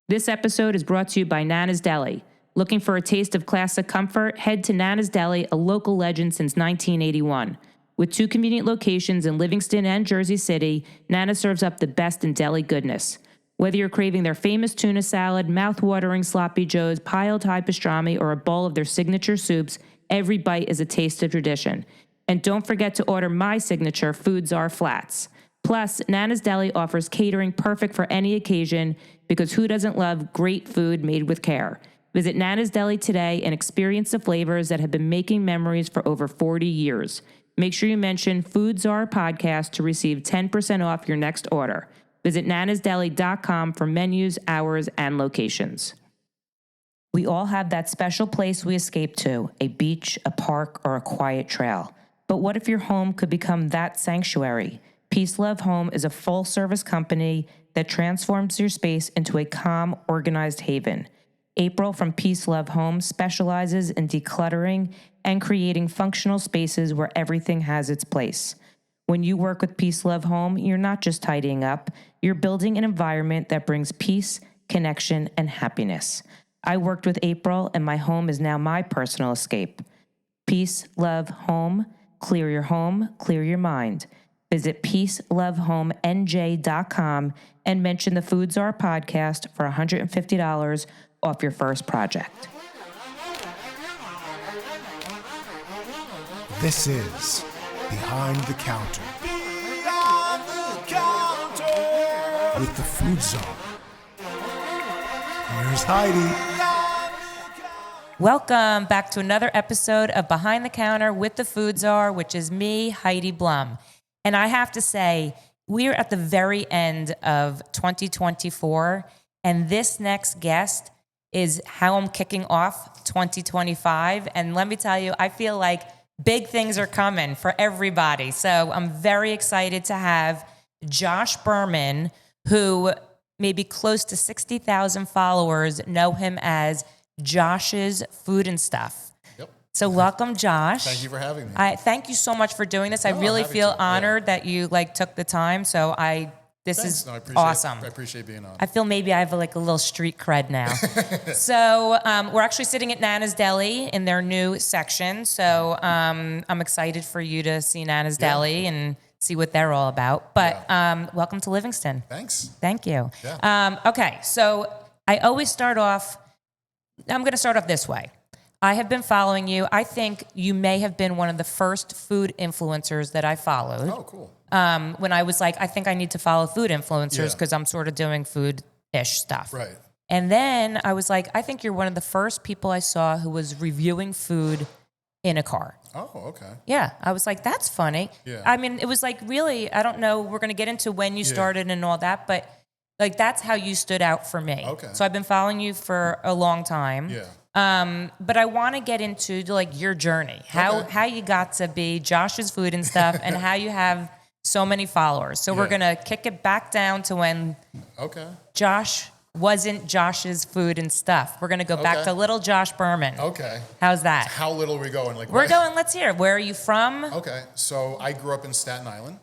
This episode is brought to you by Nana's Deli. Looking for a taste of classic comfort? Head to Nana's Deli, a local legend since 1981. With 2 convenient locations in Livingston and Jersey City, Nana serves up the best in deli goodness. Whether you're craving their famous tuna salad, mouth-watering sloppy joes, pile-high pastrami, or a bowl of their signature soups, every bite is a taste of tradition. And don't forget to order my signature Food Czar Flats. Plus, Nana's Deli offers catering perfect for any occasion because who doesn't love great food made with care? Visit Nana's Deli today and experience the flavors that have been making memories for over 40 years. Make sure you mention Food Czar Podcast to receive 10% off your next order. Visit nanasdeli.com for menus, hours, and locations. We all have that special place we escape to, a beach, a park, or a quiet trail. But what if your home could become that sanctuary? Peace Love Home is a full-service company that transforms your space into a calm, organized haven. April from Peace Love Home specializes in decluttering and creating functional spaces where everything has its place. When you work with Peace Love Home, you're not just tidying up, you're building an environment that brings peace, connection, and happiness. I worked with April, and my home is now my personal escape. Peace Love Home, clear your mind. Visit peacelovehomnj.com and mention the Food Czar Podcast for $150 off your first project. This is Behind the Counter. Beyond the counter. With the Food Czar. Here's Heidi. Welcome back to another episode of Behind the Counter with the Food Czar, which is me, Heidi Blum. And I have to say, we are at the very end of 2024, and this next guest is how I'm kicking off 2025. And let me tell you, I feel like big things are coming for everybody. So I'm very excited to have Josh Berman, who maybe close to 60,000 followers know him as Josh's Food and Stuff. So welcome, Josh. Thank you for having me. Thank you so much for doing this. I really feel honored that you took the time. So this is awesome. I appreciate being on. I feel maybe I have a little street cred now. So we're actually sitting at Nana's Deli in their new section. So I'm excited for you to see Nana's Deli and see what they're all about. But welcome to Livingston. Thanks. Thank you. Yeah. Okay, so I'm going to start off this way. I have been following you. I think you may have been one of the first food influencers that I followed. Oh, cool. When I was like, I think I need to follow food influencers because I'm sort of doing food-ish stuff. Right. And then I was like, I think you're one of the first people I saw who was reviewing food in a car. Oh, okay. Yeah. I was like, that's funny. Yeah. I mean, it was really, I don't know, we're going to get into when you started and all that, but that's how you stood out for me. Okay. So I've been following you for a long time. Yeah. But I want to get into your journey, how you got to be Josh's Food and Stuff and how you have so many followers. So we're going to kick it back down to when Josh wasn't Josh's Food and Stuff. We're going to go back to little Josh Berman. Okay. How's that? How little are we going? We're going, let's hear. Where are you from? Okay. So I grew up in Staten Island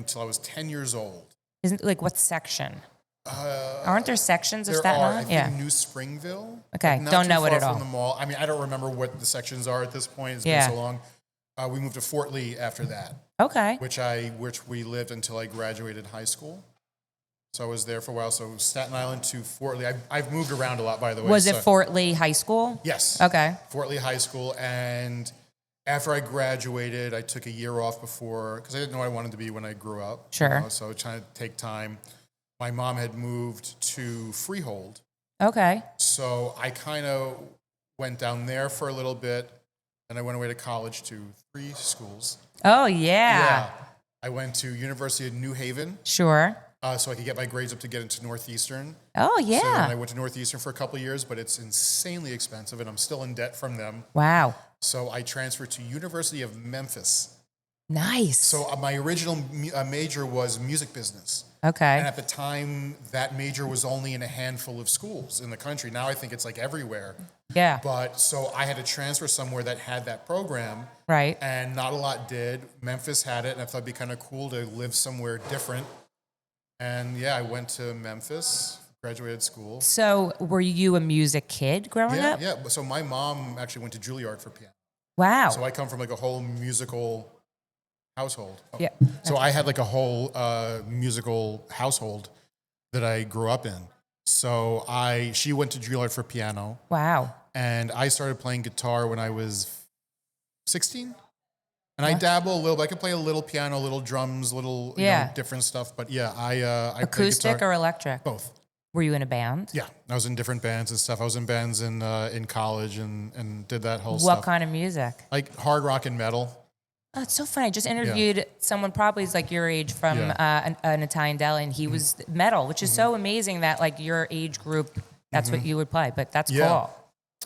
till I was 10 years old. Isn't what section? Aren't there sections of Staten Island? I think New Springville. Okay, don't know it at all. From the mall. I mean, I don't remember what the sections are at this point. It's been so long. We moved to Fort Lee after that. Okay. Which we lived until I graduated high school. So I was there for a while. So Staten Island to Fort Lee. I've moved around a lot, by the way. Was it Fort Lee High School? Yes. Okay. Fort Lee High School. And after I graduated, I took a year off because I didn't know what I wanted to be when I grew up. Sure. So trying to take time. My mom had moved to Freehold. Okay. So I kind of went down there for a little bit, and I went away to college to 3 schools. Oh, yeah. I went to University of New Haven. Sure. So I could get my grades up to get into Northeastern. Oh, yeah. So I went to Northeastern for a couple of years, but it's insanely expensive, and I'm still in debt from them. Wow. So I transferred to University of Memphis. Nice. So my original major was music business. Okay. And at the time, that major was only in a handful of schools in the country. Now I think it's everywhere. Yeah. But so I had to transfer somewhere that had that program. Right. And not a lot did. Memphis had it, and I thought it'd be kind of cool to live somewhere different. And I went to Memphis, graduated school. So were you a music kid growing up? Yeah. So my mom actually went to Juilliard for piano. Wow. So I come from like a whole musical household. Oh. Yeah. So I had like a whole musical household that I grew up in. So she went to Juilliard for piano. Wow. And I started playing guitar when I was 16. And I dabble a little bit. I could play a little piano, a little drums, little different stuff. But yeah, I Acoustic play guitar. or electric? Both. Were you in a band? Yeah, I was in different bands and stuff. I was in bands in college and did that whole stuff. What kind of music? Like hard rock and metal. Oh, it's so funny. I just interviewed someone probably is like your age from an Italian deli, and he was metal, which is so amazing that like your age group, that's what you would play. But that's cool.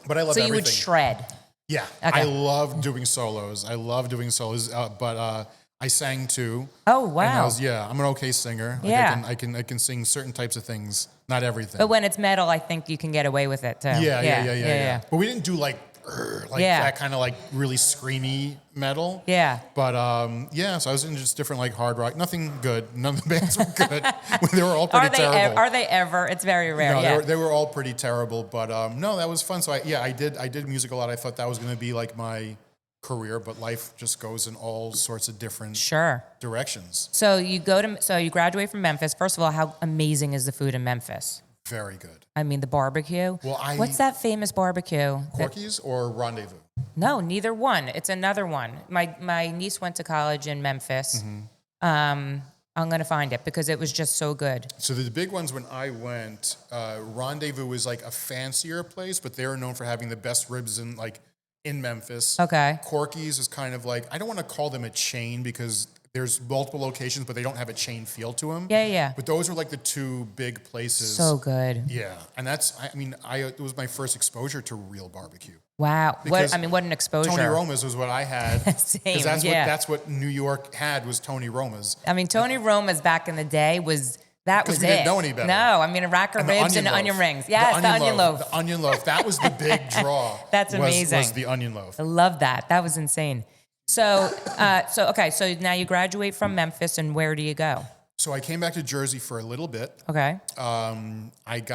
But I love so everything. You would shred. Yeah, Okay. I love doing solos. But I sang too. Oh wow! And I'm an okay singer. Like Yeah. I can sing certain types of things, not everything. But when it's metal, I think you can get away with it too. Yeah. But we didn't do like that kind of like really screamy metal. Yeah. But so I was in just different like hard rock. Nothing good. None of the bands were good. They were all pretty terrible. Are they ever? It's very rare. No, they were all pretty terrible. But no, that was fun. So I did music a lot. I thought that was going to be like my career, but life just goes in all sorts of different directions. So you graduate from Memphis. First of all, how amazing is the food in Memphis? Very good. I mean, the barbecue. Well, what's that famous barbecue? Corky's or Rendezvous? No, neither one. It's another one. My niece went to college in Memphis. I'm going to find it because it was just so good. So the big ones when I went, Rendezvous was like a fancier place, but they were known for having the best ribs in Memphis. Okay. Corky's is kind of like, I don't want to call them a chain because there's multiple locations, but they don't have a chain feel to them. Yeah. But those are like the two big places. So good. Yeah. And it was my first exposure to real barbecue. Wow. What an exposure. Tony Roma's was what I had. Same, Because that's what New York had was Tony Roma's. I mean, Tony Roma's back in the day was it. Didn't know any better. No, I mean, a rack of ribs and onion rings. Yes, the onion loaf. The onion loaf. That was the big draw. That's amazing. Was the onion loaf. I love that. That was insane. So now you graduate from Memphis, and where do you go? So I came back to Jersey for a little bit. Okay. I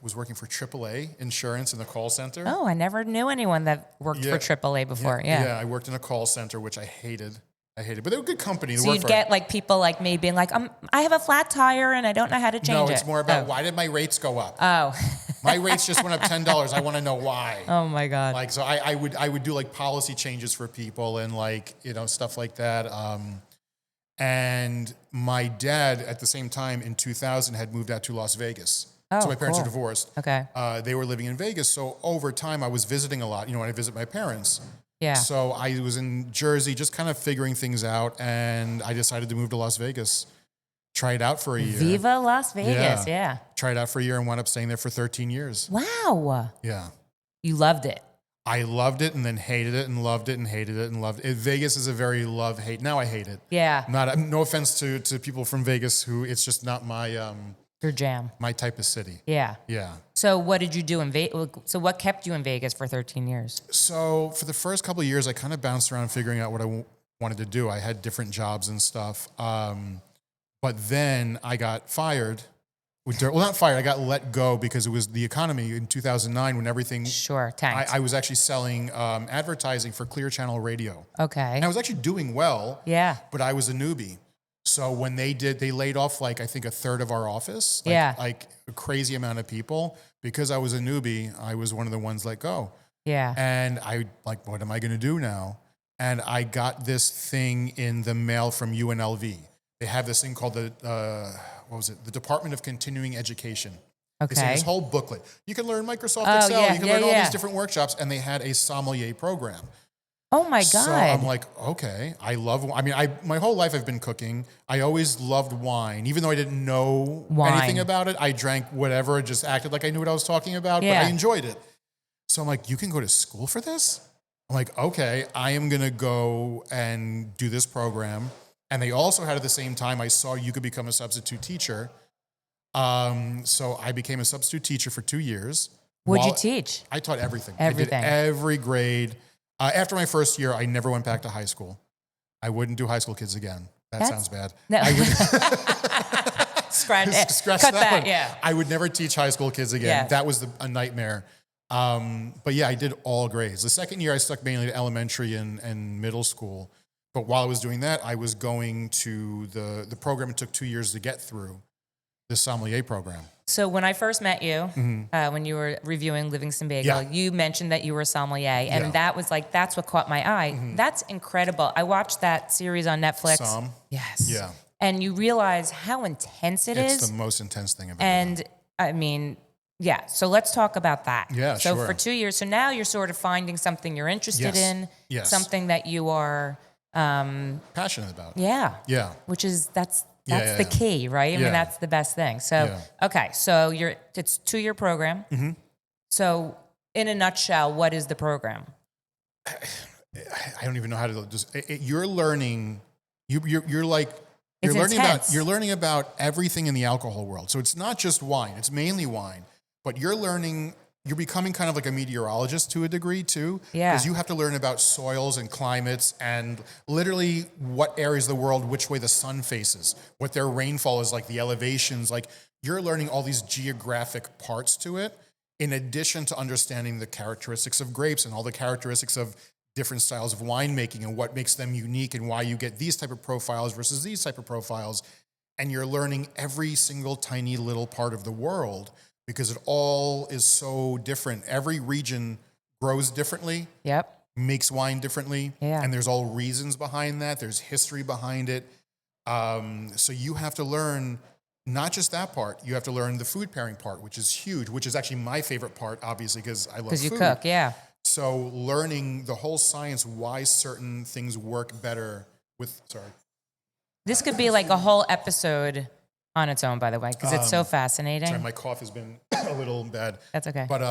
was working for AAA Insurance in the call center. Oh, I never knew anyone that worked for AAA before. Yeah, I worked in a call center, which I hated. But they were good company. So you'd get like people like me being like, I have a flat tire and I don't know how to change it. No, it's more about why did my rates go up? Oh. My rates just went up $10. I want to know why. Oh my God. Like, so I would do like policy changes for people and like, stuff like that. And my dad at the same time in 2000 had moved out to Las Vegas. Oh, so my parents cool. are divorced. Okay. They were living in Vegas. So over time I was visiting a lot, when I visit my parents. Yeah. So I was in Jersey just kind of figuring things out, and I decided to move to Las Vegas. Try it out for a year. Viva Las Vegas, yeah. Tried it out for a year and wound up staying there for 13 years. Wow. Yeah. You loved it. I loved it and then hated it and loved it and hated it and loved it. Vegas is a very love-hate. Now I hate it. Yeah. No offense to people from Vegas who it's just not my your jam. My type of city. Yeah. Yeah. So what did you do in Vegas? So what kept you in Vegas for 13 years? So for the first couple of years, I kind of bounced around figuring out what I wanted to do. I had different jobs and stuff. But then I got fired. Well, not fired. I got let go because it was the economy in 2009 when everything... Sure, tanked. I was actually selling advertising for Clear Channel Radio. Okay. And I was actually doing well. Yeah. But I was a newbie. So when they laid off like, I think a third of our office. Like a crazy amount of people. Because I was a newbie, I was one of the ones let go. Yeah. And I like, what am I going to do now? And I got this thing in the mail from UNLV. They have this thing called the Department of Continuing Education. Okay. They sent this whole booklet. You can learn Microsoft Excel. Yeah, you can learn all these different workshops. And they had a sommelier program. Oh my God. So I'm like, okay, my whole life I've been cooking. I always loved wine. Even though I didn't know anything about it, I drank whatever, just acted like I knew what I was talking about, but I enjoyed it. So I'm like, you can go to school for this? I'm like, okay, I am going to go and do this program. And they also had at the same time, I saw you could become a substitute teacher. So I became a substitute teacher for 2 years. What'd you teach? I taught everything. Everything. I did every grade. After my first year, I never went back to high school. I wouldn't do high school kids again. That sounds bad. No. Scratch Cut that that, one. yeah. I would never teach high school kids again. Yeah. That was a nightmare. But yeah, I did all grades. The second year, I stuck mainly to elementary and middle school. But while I was doing that, I was going to the program. It took 2 years to get through, the sommelier program. So when I first met you, when you were reviewing Livingston Bagel, Yeah. you mentioned that you were a sommelier, and Yeah. that was like, that's what caught my eye. That's incredible. I watched that series on Netflix. Somm? Yes. Yeah. And you realize how intense it It's is. the most intense thing I've ever And done. I mean, yeah. So let's talk about that. Yeah, so sure. for 2 years, so now you're sort of finding something you're interested Yes. in, Yes. something that you are, Passionate about. yeah. Yeah. Which is, that's Yeah, the yeah. key, right? I mean, Yeah. that's the best thing. So, Yeah. okay. So it's 2-year program. So in a nutshell, what is the program? I don't even know how to just. You're learning. You're like It's learning intense. you're learning about everything in the alcohol world. So it's not just wine. It's mainly wine, but you're learning. You're becoming kind of like a meteorologist to a degree too. Yeah. Because you have to learn about soils and climates and literally what areas of the world, which way the sun faces, what their rainfall is like, the elevations. Like you're learning all these geographic parts to it, in addition to understanding the characteristics of grapes and all the characteristics of different styles of winemaking and what makes them unique and why you get these type of profiles versus these type of profiles. And you're learning every single tiny little part of the world because it all is so different. Every region grows differently, Yep. makes wine differently, Yeah. and there's all reasons behind that. There's history behind it. So you have to learn not just that part. You have to learn the food pairing part, which is huge, which is actually my favorite part, obviously, because I love food. Because you cook, yeah. So learning the whole science, why certain things work better with, This could be like a whole episode on its own, by the way, because it's so fascinating. sorry, my cough has been a little bad. That's okay. But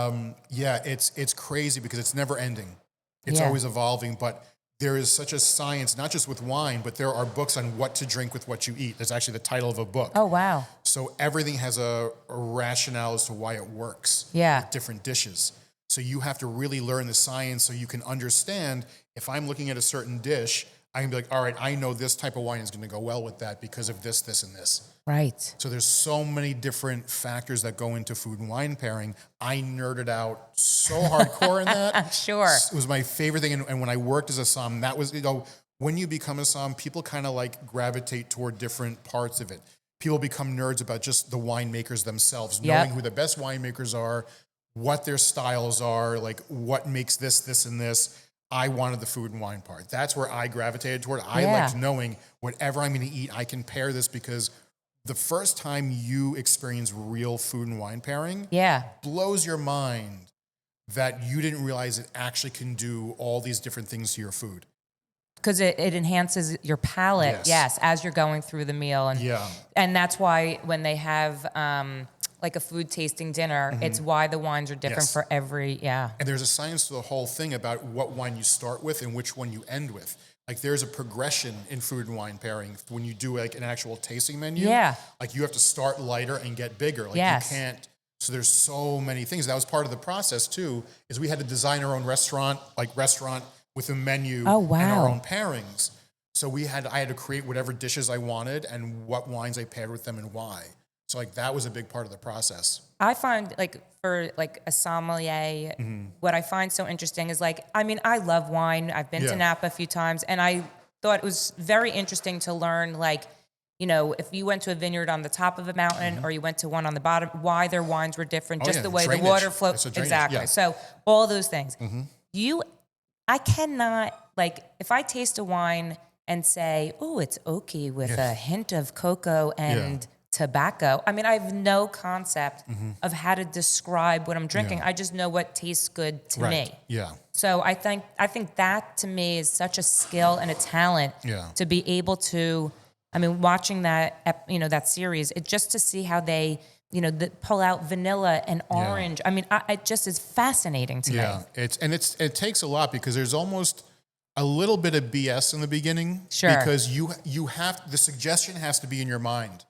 yeah, it's crazy because it's never ending. It's Yeah. always evolving, but there is such a science, not just with wine, but there are books on what to drink with what you eat. That's actually the title of a book. Oh, wow. So everything has a rationale as to why it works. Yeah. With different dishes. So you have to really learn the science so you can understand if I'm looking at a certain dish, I can be like, all right, I know this type of wine is going to go well with that because of this, this, and this. Right. So there's so many different factors that go into food and wine pairing. I nerded out so hardcore in that. Sure. It was my favorite thing. And when I worked as a somm, that was, when you become a somm, people kind of like gravitate toward different parts of it. People become nerds about just the winemakers themselves, knowing who the best winemakers are, what their styles are, like what makes this, this, and this. I wanted the food and wine part. That's where I gravitated toward. I liked knowing whatever I'm going to eat, I can pair this because the first time you experience real food and wine pairing blows your mind that you didn't realize it actually can do all these different things to your food. Because it enhances your palate, yes, as you're going through the meal. And that's why when they have like a food tasting dinner, it's why the wines are different for every, And there's a science to the whole thing about what wine you start with and which one you end with. Like there's a progression in food and wine pairing when you do like an actual tasting menu. Like you have to start lighter and get bigger. Like you can't. So there's so many things. That was part of the process too, is we had to design our own restaurant with a menu and our own pairings. So I had to create whatever dishes I wanted and what wines I paired with them and why. So like that was a big part of the process. I find like for like a sommelier, what I find so interesting is like, I mean, I love wine. I've been to Napa a few times and I thought it was very interesting to learn like, you know, if you went to a vineyard on the top of a mountain or you went to one on the bottom, why their wines were different, just the way drainage. the water flows. Exactly. Yeah. So all those things. I cannot, like, if I taste a wine and say, oh, it's oaky with a hint of cocoa and tobacco. I mean, I have no concept of how to describe what I'm drinking. I just know what tastes good to me. Yeah. So I think that to me is such a skill and a talent to be able to, I mean, watching that, that series, it just to see how they, pull out vanilla and orange. I mean, it just is fascinating to me. Yeah, it takes a lot because there's almost a little bit of BS in the beginning. Sure. Because you have, the suggestion has to be in your mind.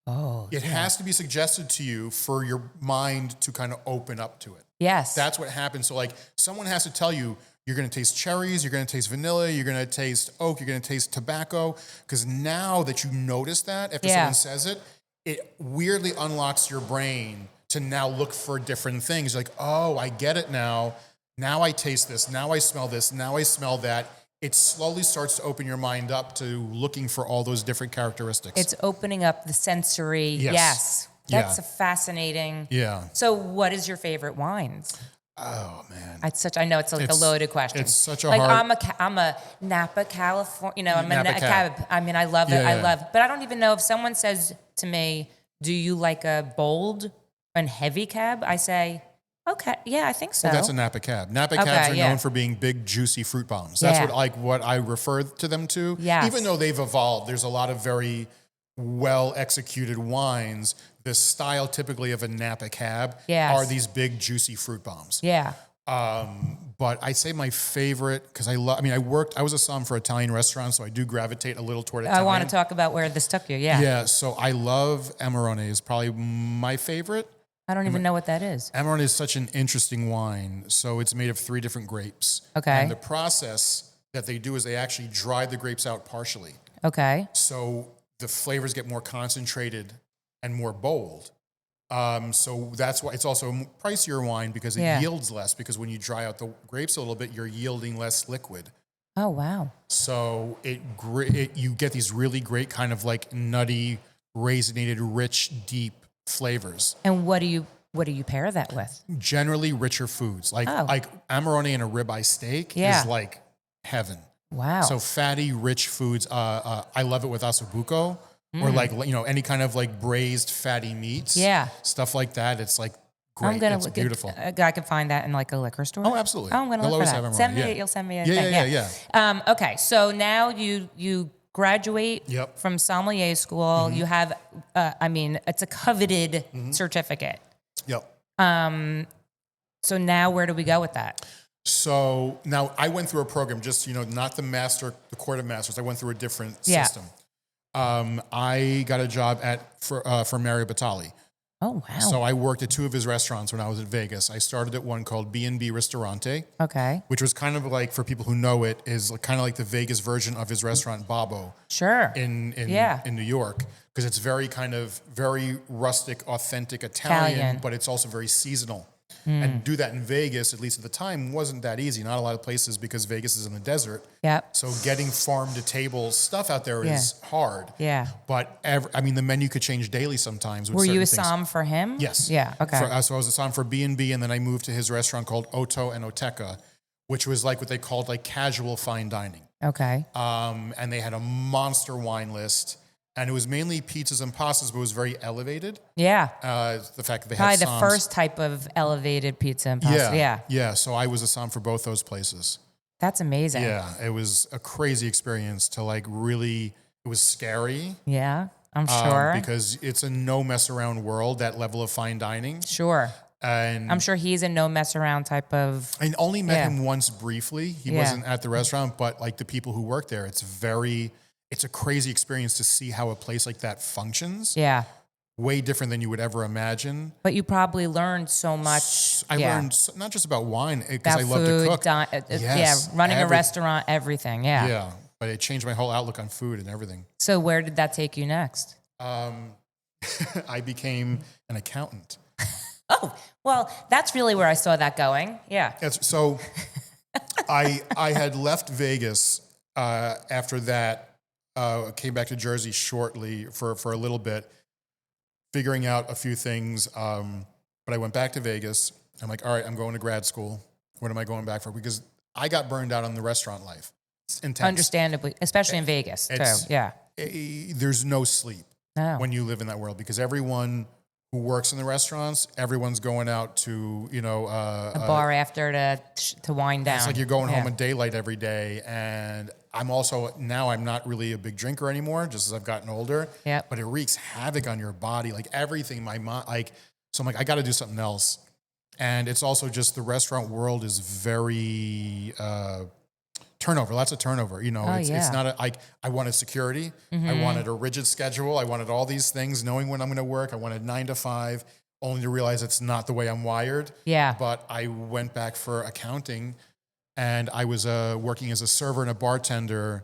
Oh, it has to be suggested to you for your mind to kind of open up to it. Yes. That's what happens. So like someone has to tell you, you're going to taste cherries, you're going to taste vanilla, you're going to taste oak, you're going to taste tobacco. Because now that you notice that, after someone says it, it weirdly unlocks your brain to now look for different things. Like, oh, I get it now. Now I taste this. Now I smell this. Now I smell that. It slowly starts to open your mind up to looking for all those different characteristics. It's opening up the sensory. Yes. That's a fascinating. Yeah. So what is your favorite wines? Oh man, I know it's like a loaded question. It's such a like hard. I'm a Napa, California. You know, I'm Napa a cab. I mean, I love it. Yeah. I love. But I don't even know if someone says to me, "Do you like a bold and heavy cab?" I say, "Okay, yeah, I think so." Well, that's a Napa cab. Napa cabs are known for being big, juicy fruit bombs. That's what I refer to them to. Yes. Even though they've evolved, there's a lot of very well executed wines. The style typically of a Napa cab are these big, juicy fruit bombs. Yeah. But I say my favorite because I was a somm for Italian restaurants, so I do gravitate a little toward Italian. I want to talk about where this took you. Yeah. Yeah. So I love Amarone is probably my favorite. I don't even know what that is. Amarone is such an interesting wine. So it's made of 3 different grapes. Okay. And the process that they do is they actually dry the grapes out partially. Okay. So the flavors get more concentrated and more bold. So that's why it's also a pricier wine because it yields less, because when you dry out the grapes a little bit, you're yielding less liquid. Oh, wow. So you get these really great kind of like nutty, raisinated, rich, deep flavors. And what do you pair that with? Generally richer foods. Like Amarone and a ribeye steak is like heaven. Wow. So fatty, rich foods. I love it with ossobuco. Or like, any kind of like braised fatty meats. Yeah. Stuff like that. It's like great. It's beautiful. I can find that in like a liquor store. Oh, absolutely. Oh, I'm going to look for that. Send me it. You'll send me a thing. Yeah. Okay. So now you graduate from sommelier school. Mm-hmm. You have, it's a coveted certificate. Yep. So now where do we go with that? So now I went through a program, just, not the Court of Masters. I went through a different system. I got a job for Mario Batali. Oh, wow. So I worked at 2 of his restaurants when I was at Vegas. I started at one called B&B Ristorante. Okay. Which was kind of like, for people who know it, is kind of like the Vegas version of his restaurant Babbo. Sure. In New York. Because it's very rustic, authentic Italian, but it's also very seasonal. And do that in Vegas, at least at the time, wasn't that easy. Not a lot of places, because Vegas is in the desert. Yep. So getting farm-to-table stuff out there is hard. Yeah. But the menu could change daily sometimes. Were you a somm for him? Yes. Yeah. Okay. So I was a somm for B&B, and then I moved to his restaurant called Otto and Oteca, which was like what they called like casual fine dining. Okay. And they had a monster wine list. And it was mainly pizzas and pastas, but it was very elevated. Yeah. The fact that they had probably the first type of elevated pizza and pasta. Yeah. Yeah. So I was a somm for both those places. That's amazing. Yeah. It was a crazy experience to it was scary. Yeah, I'm sure. Because it's a no mess around world, that level of fine dining. Sure. And I'm sure he's a no mess around type of. I only met him once briefly. He wasn't at the restaurant, but like the people who work there, it's a crazy experience to see how a place like that functions. Yeah. Way different than you would ever imagine. But you probably learned so much. I learned not just about wine, because I love to cook. Running a restaurant, everything. Yeah. Yeah. But it changed my whole outlook on food and everything. So where did that take you next? I became an accountant. Oh, well, that's really where I saw that going. Yeah. So I had left Vegas after that. Came back to Jersey shortly for a little bit, figuring out a few things. But I went back to Vegas. I'm like, all right, I'm going to grad school. What am I going back for? Because I got burned out on the restaurant life. It's intense. Understandably, especially in Vegas, too. Yeah. There's no sleep when you live in that world, because everyone who works in the restaurants, everyone's going out to, a bar after to wind down. It's like you're going home at daylight every day. And I'm not really a big drinker anymore, just as I've gotten older. Yeah. But it wreaks havoc on your body, like everything. So I'm like, I got to do something else. And it's also just the restaurant world is very turnover, lots of turnover. It's not I wanted security. Mm-hmm. I wanted a rigid schedule. I wanted all these things, knowing when I'm going to work. I wanted 9 to 5, only to realize it's not the way I'm wired. Yeah. But I went back for accounting. And I was working as a server and a bartender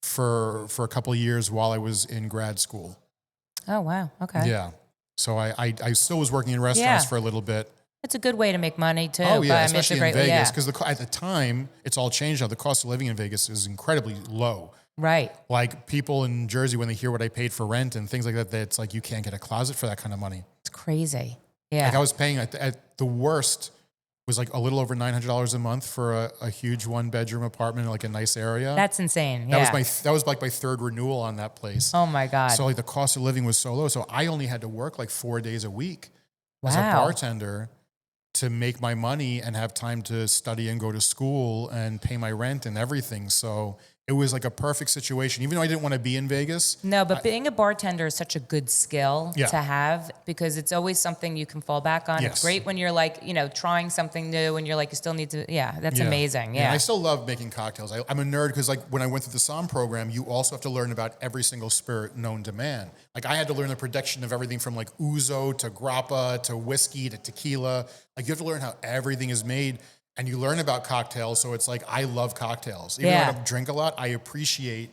for a couple of years while I was in grad school. Oh, wow. Okay. Yeah. So I still was working in restaurants Yeah. for a little bit. It's a good way to make money too. Oh, yeah, but, especially I mean, in Vegas. Yeah. Because at the time, it's all changed now. The cost of living in Vegas is incredibly low. Right. Like people in Jersey, when they hear what I paid for rent and things like that, it's like you can't get a closet for that kind of money. It's crazy. Yeah. Like I was paying at the worst was like a little over $900 a month for a huge 1-bedroom apartment in like a nice area. That's insane. Yeah. That was like my third renewal on that place. Oh my God. So like the cost of living was so low. So I only had to work like 4 days a week as a Wow. bartender to make my money and have time to study and go to school and pay my rent and everything. So it was like a perfect situation, even though I didn't want to be in Vegas. No, but being a bartender is such a good skill Yeah. to have because it's always something you can fall back on. Yes. It's great when you're like, trying something new and you're like, you still need to, that's Yeah. amazing. Yeah, Yeah. I still love making cocktails. I'm a nerd because like when I went through the SOM program, you also have to learn about every single spirit known to man. Like I had to learn the production of everything from like ouzo to grappa to whiskey to tequila. Like you have to learn how everything is made. And you learn about cocktails, so it's like I love cocktails. Even though I don't drink a lot, I appreciate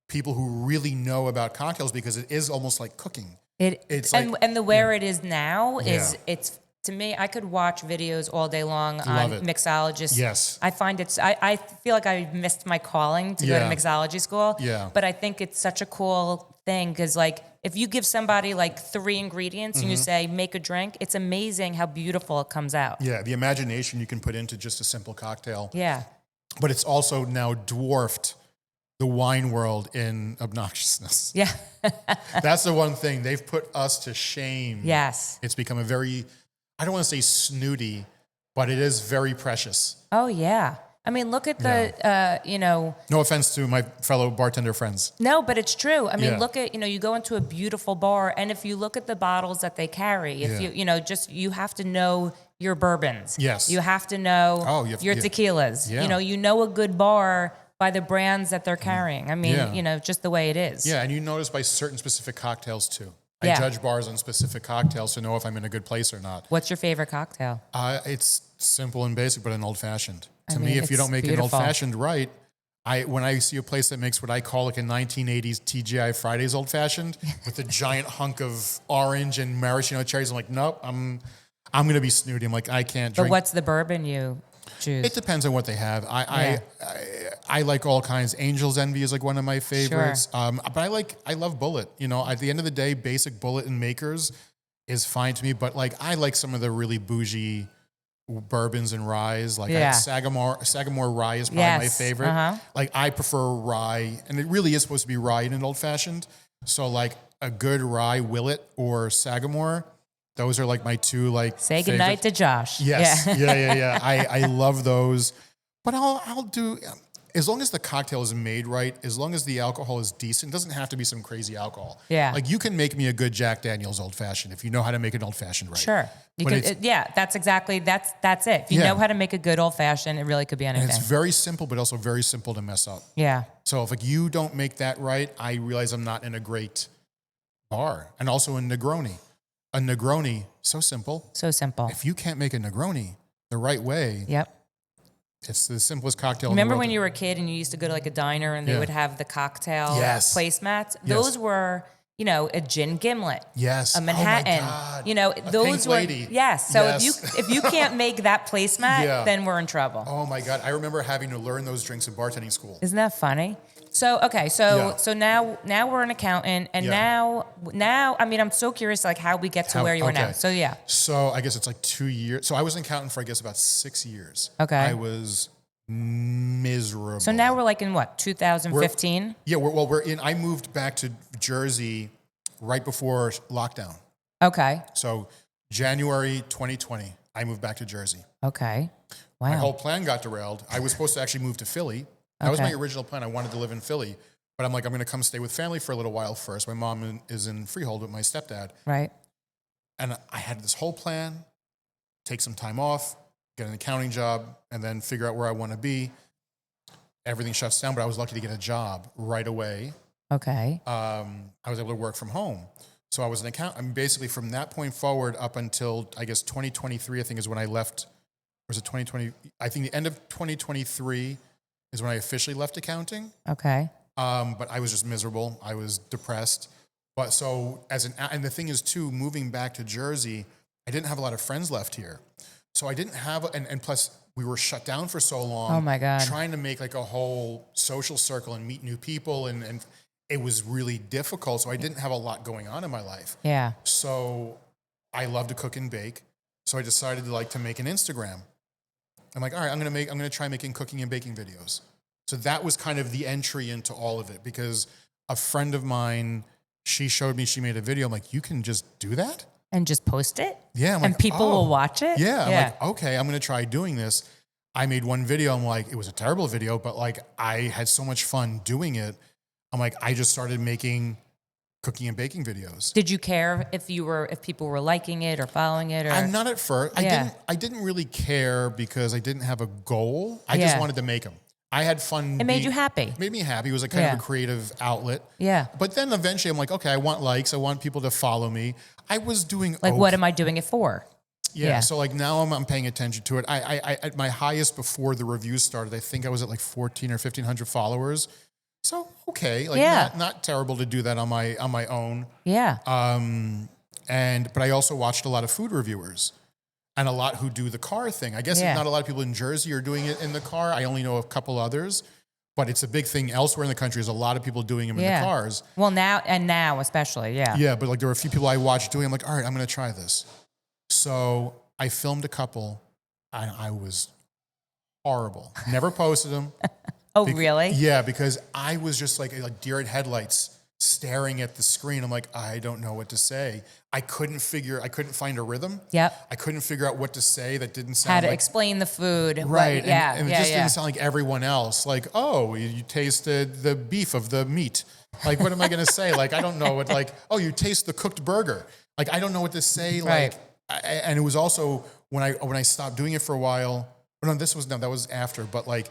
people who really know about cocktails because it is almost like cooking. It's like, and the where it is now is Yeah. it's to me. I could watch videos all day long on Love it. mixologists. Yes. I find I feel like I missed my calling to go to Yeah. mixology school. Yeah. But I think it's such a cool thing because like if you give somebody like 3 ingredients and you say make a drink, it's amazing how beautiful it comes out. yeah, the imagination you can put into just a simple cocktail. Yeah. But it's also now dwarfed the wine world in obnoxiousness. Yeah. That's the one thing. They've put us to shame. Yes. It's become a very, I don't want to say snooty, but it is very precious. Oh yeah. I mean, look at the No offense to my fellow bartender friends. No, but it's true. I mean, Yeah. look at, you go into a beautiful bar and if you look at the bottles that they carry, if Yeah. you have to know your bourbons. Yes. You have to know Oh, you have- your yeah. tequilas. Yeah. You know a good bar by the brands that they're carrying. I mean, Yeah. just the way it is. Yeah, and you notice by certain specific cocktails too. I Yeah. judge bars on specific cocktails to know if I'm in a good place or not. What's your favorite cocktail? It's simple and basic, but an old fashioned. To mean, me, if you it's don't make beautiful. an old fashioned right, when I see a place that makes what I call like a 1980s TGI Fridays old fashioned with a giant hunk of orange and maraschino cherries, I'm like, nope, I'm going to be snooty. I'm like, I can't But drink. what's the bourbon you choose? It depends on what they have. I like all kinds. Angel's Envy is like one of my favorites. But I love Bullet. At the end of the day, basic Bullet and Makers is fine to me. But like, I like some of the really bougie bourbons and ryes. Like Sagamore Rye is probably my favorite. Uh-huh. Like I prefer rye, and it really is supposed to be rye in an old fashioned. So like a good rye Willet or Sagamore. Those are like my two like. Say goodnight to Josh. Yes. Yeah. Yeah. I love those. But I'll do, as long as the cocktail is made right, as long as the alcohol is decent, it doesn't have to be some crazy alcohol. Yeah. Like you can make me a good Jack Daniel's old fashioned if you know how to make an old fashioned right. Sure. You But could, it's- that's exactly, that's it. If you Yeah. know how to make a good old fashioned, it really could be And anything. it's very simple, but also very simple to mess up. Yeah. So if like you don't make that right, I realize I'm not in a great bar. And also a Negroni. A Negroni, so simple. So simple. If you can't make a Negroni the right way, Yep. it's the simplest cocktail Remember in the world. when you were a kid and you used to go to like a diner and they Yeah. would have the cocktail Yes. placemats? Yes. Those were, a gin gimlet, Yes. a Manhattan. Oh my God. A those pink were lady. yes. So Yes. if you can't make that placemat, Yeah. then we're in trouble. Oh my God. I remember having to learn those drinks in bartending school. Isn't that funny? So okay, Yeah. so now we're an accountant, and Yeah. now I mean I'm so curious like how we get to where you are now. Okay. So yeah, So I guess it's like 2 years. So I was an accountant for, I guess, about 6 years. Okay. I was miserable. so now we're like in what 2015? Yeah, I moved back to Jersey right before lockdown. Okay, So January 2020, I moved back to Jersey. okay, wow. My whole plan got derailed. I was supposed to actually move to Philly. That was Okay. my original plan. I wanted to live in Philly. But I'm like, I'm going to come stay with family for a little while first. My mom is in Freehold with my stepdad. Right. And I had this whole plan, take some time off, get an accounting job, and then figure out where I want to be. Everything shuts down, but I was lucky to get a job right away. Okay. I was able to work from home. So I was an accountant. I mean, basically from that point forward up until, I guess, 2023, I think is when I left. Or was it 2020? I think the end of 2023 is when I officially left accounting. Okay. But I was just miserable. I was depressed. But so and the thing is too, moving back to Jersey, I didn't have a lot of friends left here. So I didn't have, and plus we were shut down for so long. Oh my God. Trying to make like a whole social circle and meet new people. And it was really difficult. So I didn't have a lot going on in my life. Yeah. So I love to cook and bake. So I decided to make an Instagram. I'm like, all right, I'm going to try making cooking and baking videos. So that was kind of the entry into all of it, because a friend of mine, she showed me, she made a video. I'm like, you can just do that? And just post it? Yeah. And people will watch it? Yeah. I'm like, okay, I'm going to try doing this. I made one video. I'm like, it was a terrible video, but like I had so much fun doing it. I'm like, I just started making cooking and baking videos. Did you care if people were liking it or following it? Or I'm not at first. I didn't really care because I didn't have a goal. I just wanted to make them. I had fun. It made you happy. It made me happy. It was a kind of a creative outlet. Yeah. But then eventually I'm like, okay, I want likes. I want people to follow me. I was doing what am I doing it for? Yeah. So like now I'm paying attention to it. I at my highest before the reviews started, I think I was at like 14 or 1,500 followers. So okay, like not terrible to do that on my own. Yeah. But I also watched a lot of food reviewers and a lot who do the car thing. I guess not a lot of people in Jersey are doing it in the car. I only know a couple others, but it's a big thing elsewhere in the country. There's a lot of people doing them in the cars. Well, now especially, yeah. Yeah, but like there were a few people I watched doing. I'm like, all right, I'm going to try this. So I filmed a couple, and I was horrible. Never posted them. Oh, really? Yeah, because I was just like deer in headlights, staring at the screen. I'm like, I don't know what to say. I couldn't find a rhythm. Yep. I couldn't figure out what to say that didn't sound how to explain the food. Right. But, and it just didn't sound like everyone else. Like, oh, you tasted the beef of the meat. Like, what am I going to say? Like, I don't know what, like, oh, you taste the cooked burger. Like, I don't know what to say. Like, and it was also when I stopped doing it for a while. That was after, but like,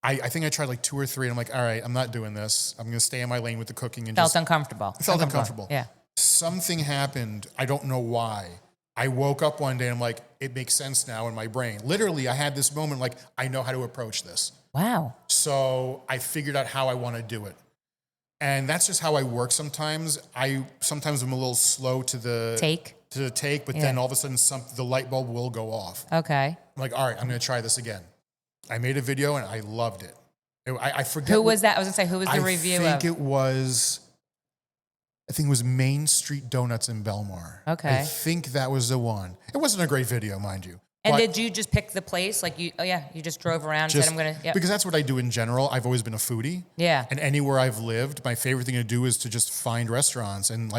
I think I tried like 2 or 3 and I'm like, all right, I'm not doing this. I'm going to stay in my lane with the cooking. And felt uncomfortable. Felt uncomfortable. Yeah. Something happened. I don't know why. I woke up one day and I'm like, it makes sense now in my brain. Literally, I had this moment like, I know how to approach this. Wow. So I figured out how I want to do it. And that's just how I work sometimes. Sometimes I'm a little slow to the take, but then all of a sudden the light bulb will go off. Okay. I'm like, all right, I'm going to try this again. I made a video and I loved it. I forget. Who was that? I was going to say, who was the review of? I think it was Main Street Donuts in Belmar. Okay. I think that was the one. It wasn't a great video, mind you. And did you just pick the place? Like you just drove around and said, I'm going to, Because that's what I do in general. I've always been a foodie. Yeah. And anywhere I've lived, my favorite thing to do is to just find restaurants and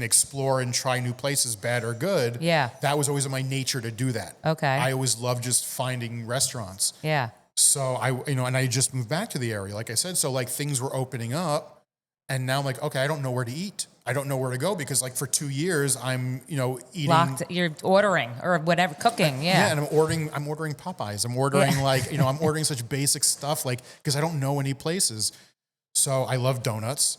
explore and try new places, bad or good. Yeah. That was always in my nature to do that. Okay. I always loved just finding restaurants. Yeah. So and I just moved back to the area, like I said. So like things were opening up, and now I'm like, okay, I don't know where to eat. I don't know where to go because like for 2 years I'm eating. You're ordering or whatever, cooking. Yeah. Yeah, and I'm ordering Popeyes. I'm ordering I'm ordering such basic stuff because I don't know any places. So I love donuts.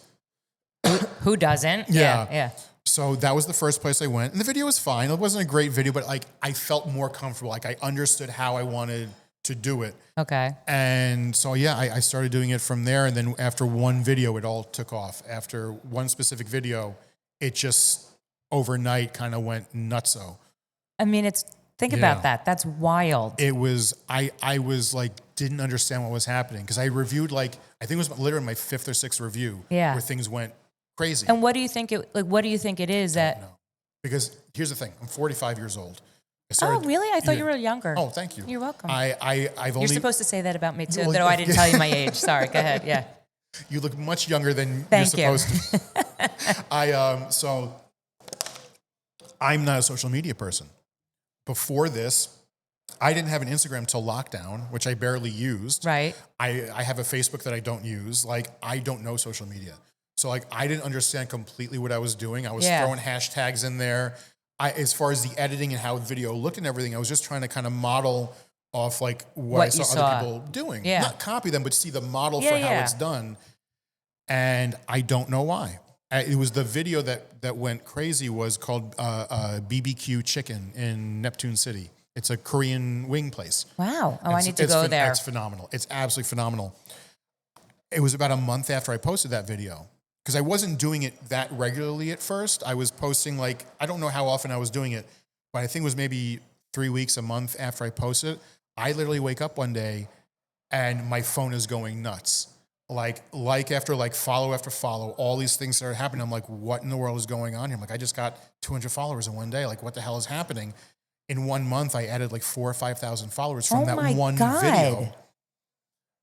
Who doesn't? Yeah. Yeah. So that was the first place I went, and the video was fine. It wasn't a great video, but like I felt more comfortable. Like I understood how I wanted to do it. Okay. And so, I started doing it from there. And then after one video, it all took off. After one specific video, it just overnight kind of went nutso. I mean, think about that. That's wild. It was, I was like, didn't understand what was happening. Cause I reviewed I think it was literally my 5th or 6th review where things went crazy. And what do you think it is that? No. Because here's the thing. I'm 45 years old. Oh, really? I thought you were younger. Oh, thank you. You're welcome. You're supposed to say that about me too, though I didn't tell you my age. Sorry, go ahead. Yeah. You look much younger than you're supposed to. So I'm not a social media person. Before this, I didn't have an Instagram till lockdown, which I barely used. Right. I have a Facebook that I don't use. Like, I don't know social media. So like, I didn't understand completely what I was doing. I was throwing hashtags in there. As far as the editing and how the video looked and everything, I was just trying to kind of model off like what I saw other people doing. Yeah. Not copy them, but see the model for how it's done. And I don't know why. It was the video that went crazy was called BBQ Chicken in Neptune City. It's a Korean wing place. Wow. Oh, I need to go there. It's phenomenal. It's absolutely phenomenal. It was about a month after I posted that video. because I wasn't doing it that regularly at first. I was posting like, I don't know how often I was doing it, but I think it was maybe 3 weeks, a month after I posted it. I literally wake up one day and my phone is going nuts. Like after follow, all these things started happening. I'm like, what in the world is going on here? I'm like, I just got 200 followers in one day. Like, what the hell is happening? In 1 month, I added like 4,000 or 5,000 followers from that one video.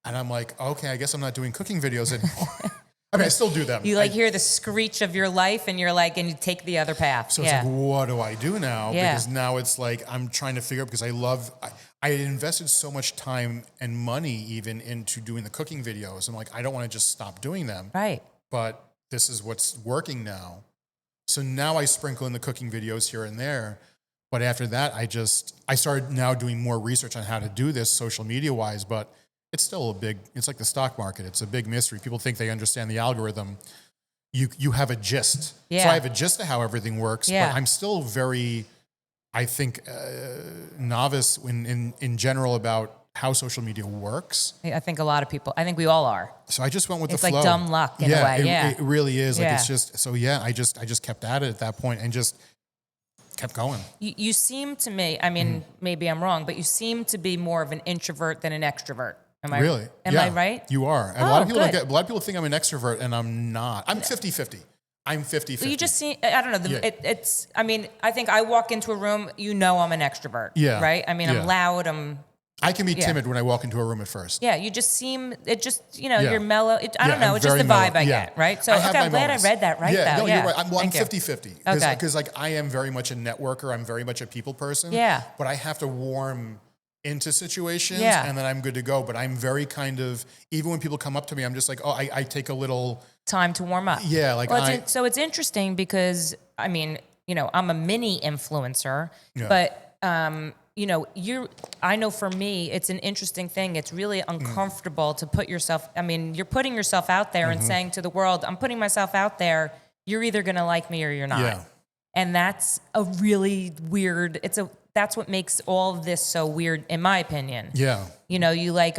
And I'm like, okay, I guess I'm not doing cooking videos anymore. I mean, I still do them. You hear the screech of your life and you're like, and you take the other path. So it's like, what do I do now? Because now it's like, I'm trying to figure out, because I had invested so much time and money even into doing the cooking videos. I'm like, I don't want to just stop doing them. Right. But this is what's working now. So now I sprinkle in the cooking videos here and there. But after that, I started now doing more research on how to do this social media wise, but it's still it's like the stock market. It's a big mystery. People think they understand the algorithm. You have a gist. Yeah. So I have a gist of how everything works, but I'm still very, I think, novice in general about how social media works. I think a lot of people, I think we all are. So I just went with the it's flow. like dumb luck in a way. It really is. Like it's just, so I just kept at it at that point and just kept going. You seem to me, I mean, maybe I'm wrong, but you seem to be more of an introvert than an extrovert. Am I right? You are. And a lot of people think I'm an extrovert, and I'm not. I'm 50-50. I'm 50-50. So you just see, I don't know. It's, I mean, I think I walk into a room, I'm an extrovert. Yeah. Right? I mean, I'm loud. I can be timid when I walk into a room at first. Yeah. You just seem, you're mellow. I don't know. It's just the vibe I get. Right? So, I'm glad I read that right. Yeah. No, you're right. I'm 50-50. Because like I am very much a networker. I'm very much a people person. Yeah. But I have to warm into situations and then I'm good to go. But I'm very kind of, even when people come up to me, I'm just like, I take a little time to warm up. Yeah. Like so it's interesting because I mean, I'm a mini influencer, but I know for me, it's an interesting thing. It's really uncomfortable to put yourself, I mean, you're putting yourself out there and saying to the world, I'm putting myself out there. You're either going to like me or you're not. Yeah. And that's a really weird, that's what makes all of this so weird, in my opinion. Yeah. You I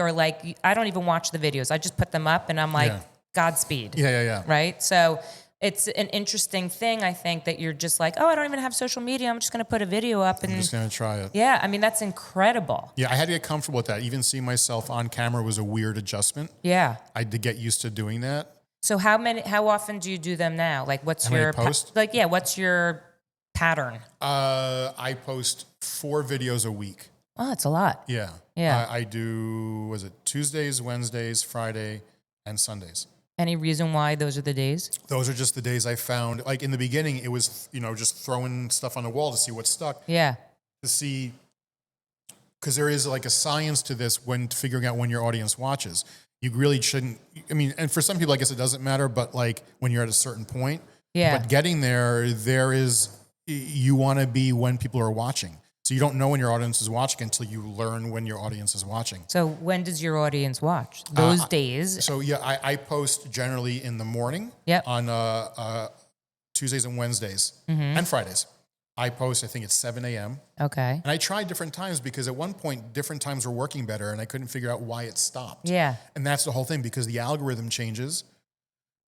don't even watch the videos. I just put them up and I'm like, Godspeed. Yeah. Right? So it's an interesting thing, I think, that you're just like, I don't even have social media. I'm just going to put a video up. And I'm just going to try it. Yeah. I mean, that's incredible. Yeah. I had to get comfortable with that. Even seeing myself on camera was a weird adjustment. Yeah. I had to get used to doing that. So how often do you do them now? Like what's your post? What's your pattern? I post 4 videos a week. Oh, that's a lot. Yeah. Yeah. I do, Tuesdays, Wednesdays, Friday, and Sundays. Any reason why those are the days? Those are just the days I found. Like in the beginning, it was, just throwing stuff on the wall to see what stuck. Yeah. To see, because there is like a science to this when figuring out when your audience watches. You really shouldn't, and for some people, I guess it doesn't matter, but like when you're at a certain point. Yeah. But getting there you want to be when people are watching. So you don't know when your audience is watching until you learn when your audience is watching. So when does your audience watch? Those days? So I post generally in the morning on Tuesdays and Wednesdays and Fridays. I post, I think it's 7 a.m. Okay. And I tried different times because at one point, different times were working better and I couldn't figure out why it stopped. Yeah. And that's the whole thing because the algorithm changes.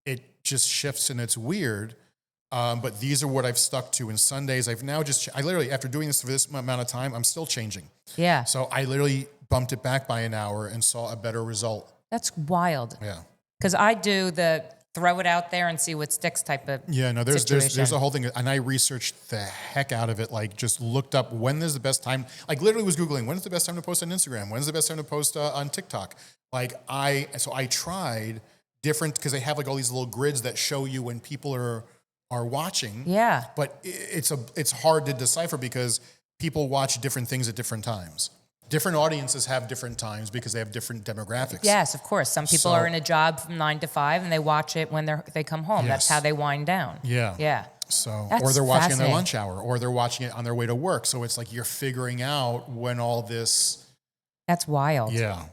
It just shifts and it's weird. But these are what I've stuck to. And Sundays, I literally, after doing this for this amount of time, I'm still changing. Yeah. So I literally bumped it back by an hour and saw a better result. That's wild. Yeah. Because I do the throw it out there and see what sticks type of there's a whole thing. And I researched the heck out of it. Like just looked up when is the best time. Like literally was Googling, when is the best time to post on Instagram? When's the best time to post on TikTok? I tried different, because they have like all these little grids that show you when people are watching. Yeah. But it's hard to decipher because people watch different things at different times. Different audiences have different times because they have different demographics. Yes, of course. Some people are in a job from 9 to 5 and they watch it when they come home. Yes. That's how they wind down. Yeah. Yeah. So, or they're watching in their lunch hour, or they're watching it on their way to work. So it's like you're figuring out when all this. That's wild. Yeah.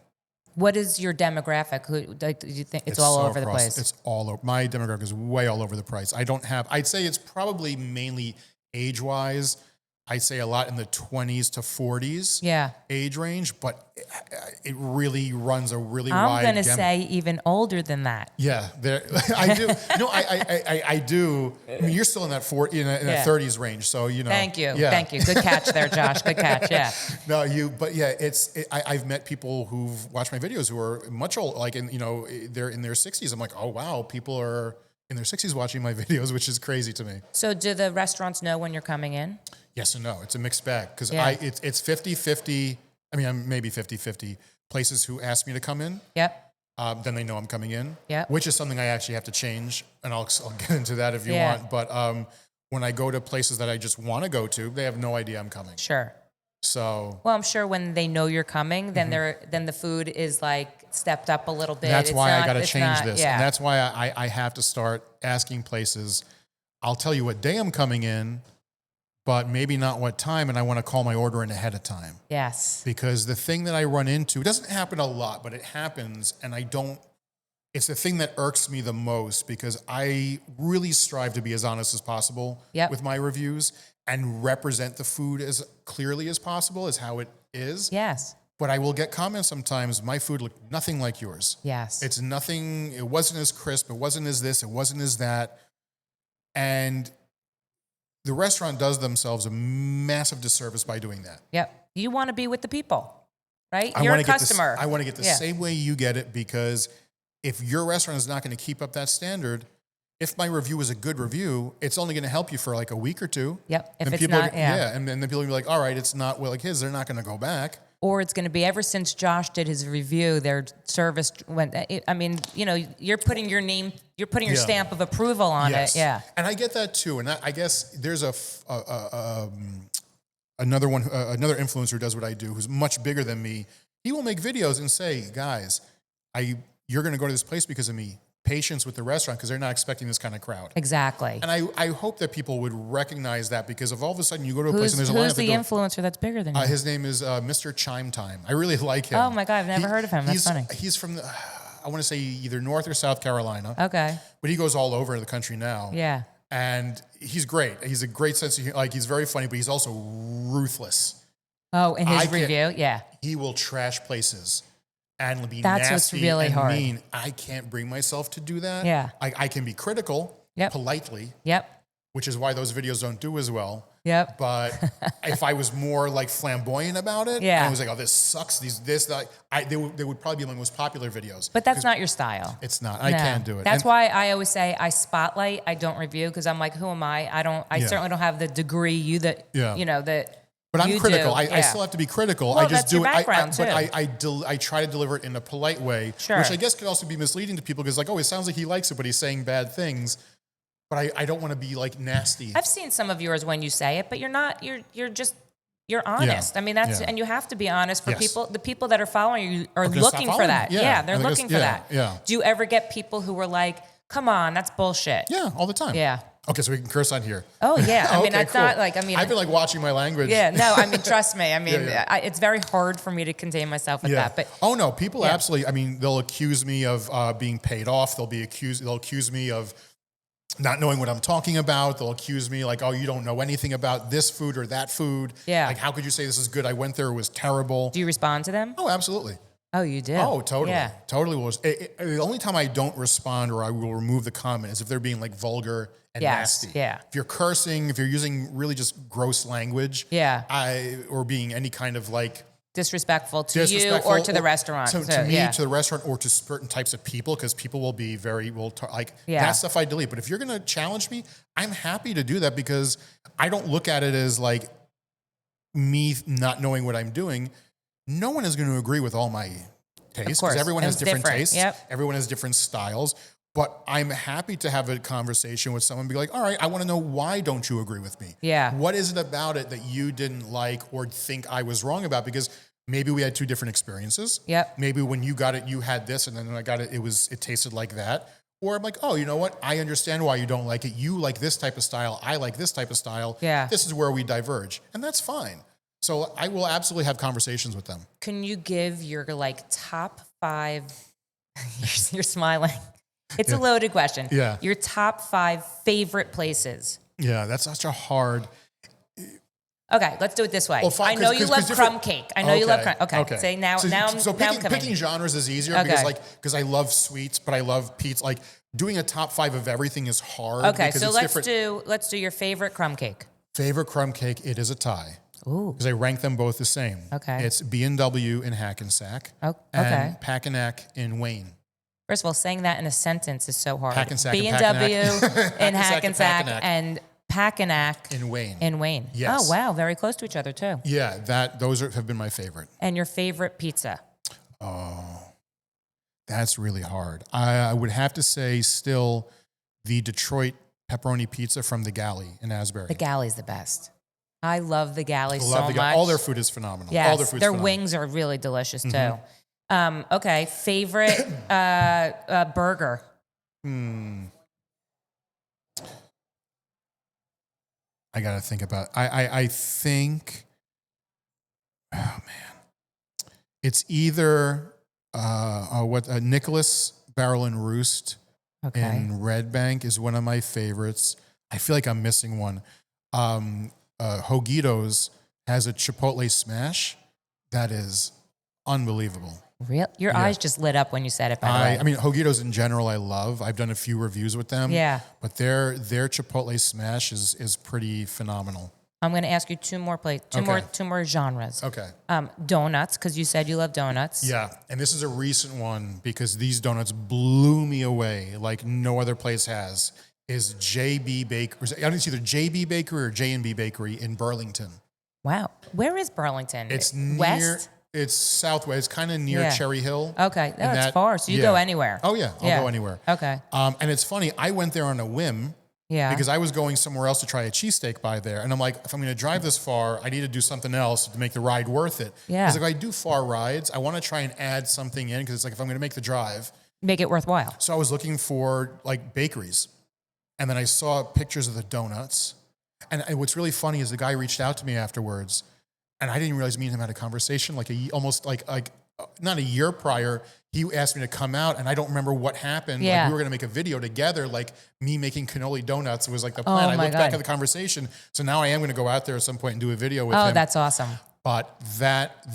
What is your demographic? Do you think it's all over the place? It's all over. My demographic is way all over the place. I'd say it's probably mainly age-wise. I say a lot in the 20s to 40s Yeah. age range, but it really runs a really I'm wide going to gamut. say even older than that. Yeah, I do. No, I do. I mean, you're still in that 30s range, so you know. Thank you. Yeah. Thank you. Good catch there, Josh. Good catch. Yeah. No, but yeah, I've met people who've watched my videos who are much older, like they're in their 60s. I'm like, oh wow, people are in their 60s watching my videos, which is crazy to me. So do the restaurants know when you're coming in? Yes and no. It's a mixed bag because Yeah. it's 50-50. I mean, I'm maybe 50-50 places who ask me to come in. Yep. Then they know I'm coming in. Yep. Which is something I actually have to change, and I'll get into that if you Yeah. want. But when I go to places that I just want to go to, they have no idea I'm coming. Sure. So Well, I'm sure when they know you're coming, then then the food is like stepped up a little bit. that's It's why I not- got to it's change not- this, Yeah. and that's why I have to start asking places. I'll tell you what day I'm coming in, but maybe not what time, and I want to call my order in ahead of time. Yes. Because the thing that I run into, it doesn't happen a lot, but it happens, and it's the thing that irks me the most because I really strive to be as honest as possible Yep. with my reviews and represent the food as clearly as possible as how it is. Yes. But I will get comments sometimes, my food looked nothing like yours. Yes. It's nothing, it wasn't as crisp, it wasn't as this, it wasn't as that. And the restaurant does themselves a massive disservice by doing that. Yep. You want to be with the people, right? I You're wanna a get customer. I want to get the Yeah. same way you get it because if your restaurant is not going to keep up that standard, if my review is a good review, it's only going to help you for like a week or two. Yep. If And it's people not, and then people will be like, all right, it's not like his, they're not going to go back. Or it's going to be ever since Josh did his review, their service went. I mean, you're putting your name, you're putting your Yeah. stamp of approval on Yes. it. Yeah. And I get that too. And I guess there's another influencer who does what I do, who's much bigger than me. He will make videos and say, guys, you're going to go to this place because of me. Patience with the restaurant because they're not expecting this kind of crowd. Exactly. And I hope that people would recognize that because if all of a sudden you go to a place and there's a line Who's at the the door. influencer that's bigger than you? His name is Mr. Chime Time. I really like him. Oh my God, I've never heard of him. That's funny. He's from, I want to say either North or South Carolina. Okay. But he goes all over the country now. Yeah. And he's great. He's a great sense of humor. Like, he's very funny, but he's also ruthless. Oh, in his I can't- review? Yeah. He will trash places and be That's what's nasty really and hard. mean. I can't bring myself to do that. Yeah. I can be critical Yep. politely, Yep. which is why those videos don't do as well. Yep. But if I was more like flamboyant about it, Yeah. and I was like, "Oh, this sucks." They would probably be my most popular videos. But that's not your style. It's not. I No. can't do it. That's And- why I always say I spotlight. I don't review because I'm like, who am I? I Yeah. certainly don't have the degree Yeah. that. But I'm you critical. do. I Yeah. still have to be critical. Well, I just that's do your it. background, But too. I try to deliver it in a polite way, Sure. which I guess could also be misleading to people because, like, oh, it sounds like he likes it, but he's saying bad things. But I don't want to be like nasty. I've seen some of yours when you say it, but you're not. You're honest. I mean, that's Yeah. and you have to be honest for Yes. people. The people that are following you are gonna stop looking for following that. you. Yeah, Yeah. they're And they're looking gonna- for yeah, that. yeah. Do you ever get people who were like, "Come on, that's bullshit"? Yeah, all the time. Yeah. Okay, so we can curse on here. Oh yeah. I mean, Okay, it's cool. not like I've been like watching my language. Yeah, no, I mean, trust me. I mean, Yeah. it's very hard for me to contain myself with that. But oh no, people Yeah. absolutely. I mean, they'll accuse me of being paid off. They'll accuse me of not knowing what I'm talking about. They'll accuse me like, oh, you don't know anything about this food or that food. Yeah. Like, how could you say this is good? I went there, it was terrible. do you respond to them? Oh, absolutely. Oh, you do. Oh, totally. Yeah. Totally was. The only time I don't respond or I will remove the comment is if they're being like vulgar and Yes, nasty. yeah. If you're cursing, if you're using really just gross language. Yeah. Or being any kind of like Disrespectful to you disrespectful or to the restaurant. To So, me, yeah. to the restaurant, or to certain types of people, because people will be Yeah. that stuff I delete. But if you're going to challenge me, I'm happy to do that because I don't look at it as like me not knowing what I'm doing. No one is going to agree with all my tastes course. because everyone has It's different different. tastes. Yep. Everyone has different styles. But I'm happy to have a conversation with someone and be like, all right, I want to know, why don't you agree with me? Yeah. What is it about it that you didn't like or think I was wrong about? Because maybe we had two different experiences. Yep. Maybe when you got it, you had this, and then when I got it, it tasted like that. Or I'm like, oh, you know what? I understand why you don't like it. You like this type of style. I like this type of style. Yeah. This is where we diverge. And that's fine. So I will absolutely have conversations with them. Can you give your like top 5? You're smiling. It's a loaded question. Yeah. Your top 5 favorite places. Yeah, that's such a hard. Okay, let's do it this way. Well, fine, I know you love different- crumb cake. I know you love crumb. Okay. Say now. So, now so I'm coming. picking genres is easier Okay. because I love sweets, but I love pizza. Like doing a top 5 of everything is hard. Okay, because so it's let's do your favorite crumb cake. Favorite crumb cake. It is a tie. Ooh. Because I rank them both the same. Okay. It's B&W in Hackensack. Oh, okay. And Packenack in Wayne. First of all, saying that in a sentence is so hard. Hackensack B&W and in Hackensack Packenack. and Packenack In Wayne. In Wayne. Yes. Oh, wow. Very close to each other, too. Yeah, those have been my favorite. And your favorite pizza? That's really hard. I would have to say still the Detroit pepperoni pizza from the Galley in Asbury. The Galley's the best. I love the Galley so much. All their food is phenomenal. Yes, All their food's phenomenal. wings are really delicious, too. Okay, favorite burger? I got to think about I think, oh man, it's either Nicholas Barrel and Roost in Red Bank is one of my favorites. I feel like I'm missing one. Hoguito's has a Chipotle smash that is unbelievable. Real? Your eyes just lit up when you said it, by the way. I mean, Hoguito's in general, I love. I've done a few reviews with them. Yeah. But their Chipotle smash is pretty phenomenal. I'm going to ask you two more genres. Okay. Donuts, because you said you love donuts. Yeah, and this is a recent one because these donuts blew me away like no other place has. Is JB Bakery? I think it's either JB Bakery or J&B Bakery in Burlington. Wow. Where is Burlington? It's West? It's southwest. It's kind of near Cherry Hill. Okay, that's far. So you go anywhere. Oh yeah, I'll go anywhere. Okay. And it's funny. I went there on a whim. Yeah. Because I was going somewhere else to try a cheesesteak by there. And I'm like, if I'm going to drive this far, I need to do something else to make the ride worth it. Yeah. Because like I do far rides, I want to try and add something in because it's like if I'm going to make the drive. Make it worthwhile. So I was looking for like bakeries. And then I saw pictures of the donuts. And what's really funny is the guy reached out to me afterwards. And I didn't realize me and him had a conversation almost like not a year prior. He asked me to come out, and I don't remember what happened. Yeah. Like we were going to make a video together, like me making cannoli donuts. It was like the plan. I looked back at the conversation. So now I am going to go out there at some point and do a video with him. Oh, that's awesome. But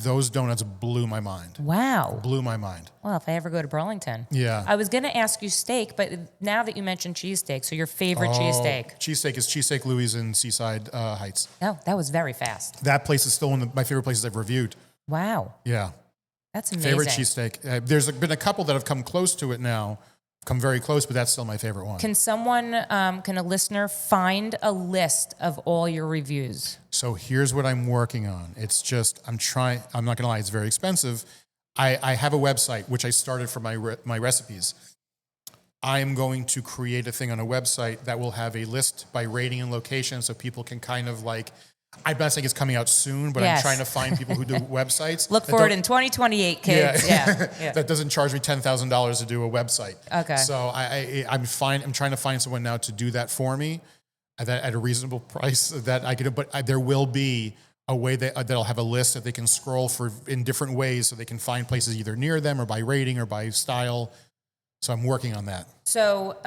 those donuts blew my mind. Wow. Blew my mind. Well, if I ever go to Burlington. Yeah. I was going to ask you steak, but now that you mentioned cheesesteak, so your favorite cheesesteak? Cheesesteak is Cheesesteak Louie's in Seaside Heights. Oh, that was very fast. That place is still one of my favorite places I've reviewed. Wow. Yeah. That's amazing. Favorite cheesesteak. There's been a couple that have come close to it now, come very close, but that's still my favorite one. Can a listener find a list of all your reviews? So here's what I'm working on. It's just, I'm not going to lie, it's very expensive. I have a website, which I started for my recipes. I'm going to create a thing on a website that will have a list by rating and location so people can kind of like, I'm not saying it's coming out soon, but I'm trying to find people who do websites. Look for it in 2028, kids. Yeah. That doesn't charge me $10,000 to do a website. Okay. So I'm trying to find someone now to do that for me at a reasonable price that I could. But there will be a way that'll have a list that they can scroll in different ways, so they can find places either near them or by rating or by style. So I'm working on that. So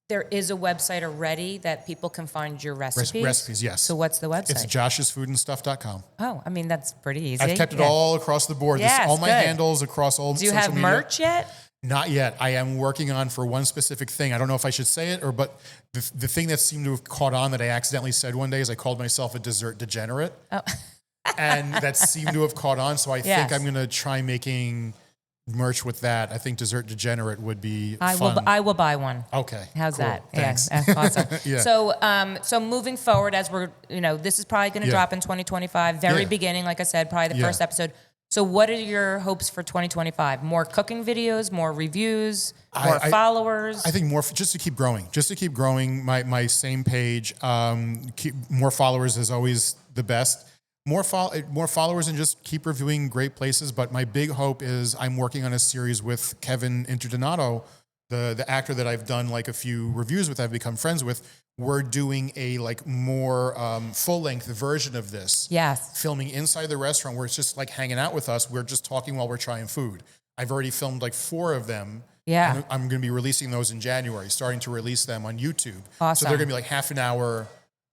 there is a website already that people can find your recipes? Recipes, yes. So what's the website? It's joshsfoodandstuff.com. Oh, I mean, that's pretty easy. I've kept it all across the board. Yes, all my good. handles across all social media. Do you have merch yet? Not yet. I am working on for one specific thing. I don't know if I should say it but the thing that seemed to have caught on that I accidentally said one day is I called myself a dessert degenerate. Oh. And that seemed to have caught on. So I think I'm going to try making merch with that. I think dessert degenerate would be fun. I will buy one. Okay. How's cool. that? Thanks. Yeah, that's awesome. Yeah. So moving forward, as we're, this is probably going to drop in 2025, very beginning, like I said, probably the first episode. So what are your hopes for 2025? More cooking videos, more reviews, more followers? I think more, just to keep growing my same page. More followers is always the best. More followers and just keep reviewing great places. But my big hope is I'm working on a series with Kevin Interdonato, the actor that I've done like a few reviews with, I've become friends with. We're doing a more full-length version of this. Yes. Filming inside the restaurant where it's just like hanging out with us. We're just talking while we're trying food. I've already filmed like 4 of them. Yeah. And I'm going to be releasing those in January, starting to release them on YouTube. Awesome. So they're going to be like half an hour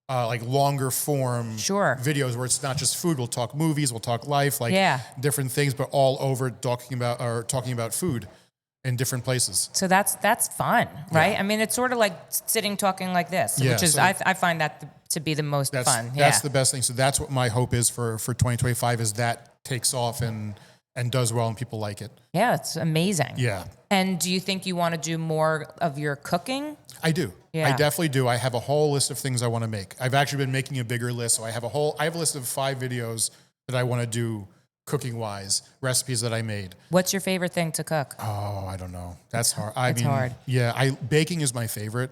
like longer form videos where it's not just food. We'll talk movies, we'll talk life, like different things, but all over talking about food in different places. So that's fun, right? Yeah. I mean, it's sort of like sitting talking like this, which is, I find that to be the most fun. That's the best thing. So that's what my hope is for 2025 is that takes off and does well and people like it. Yeah, it's amazing. Yeah. And do you think you want to do more of your cooking? I do. Yeah. I definitely do. I have a whole list of things I want to make. I've actually been making a bigger list. So I have a list of 5 videos that I want to do cooking wise, recipes that I made. What's your favorite thing to cook? Oh, I don't know. That's hard. It's hard. Yeah. Baking is my favorite.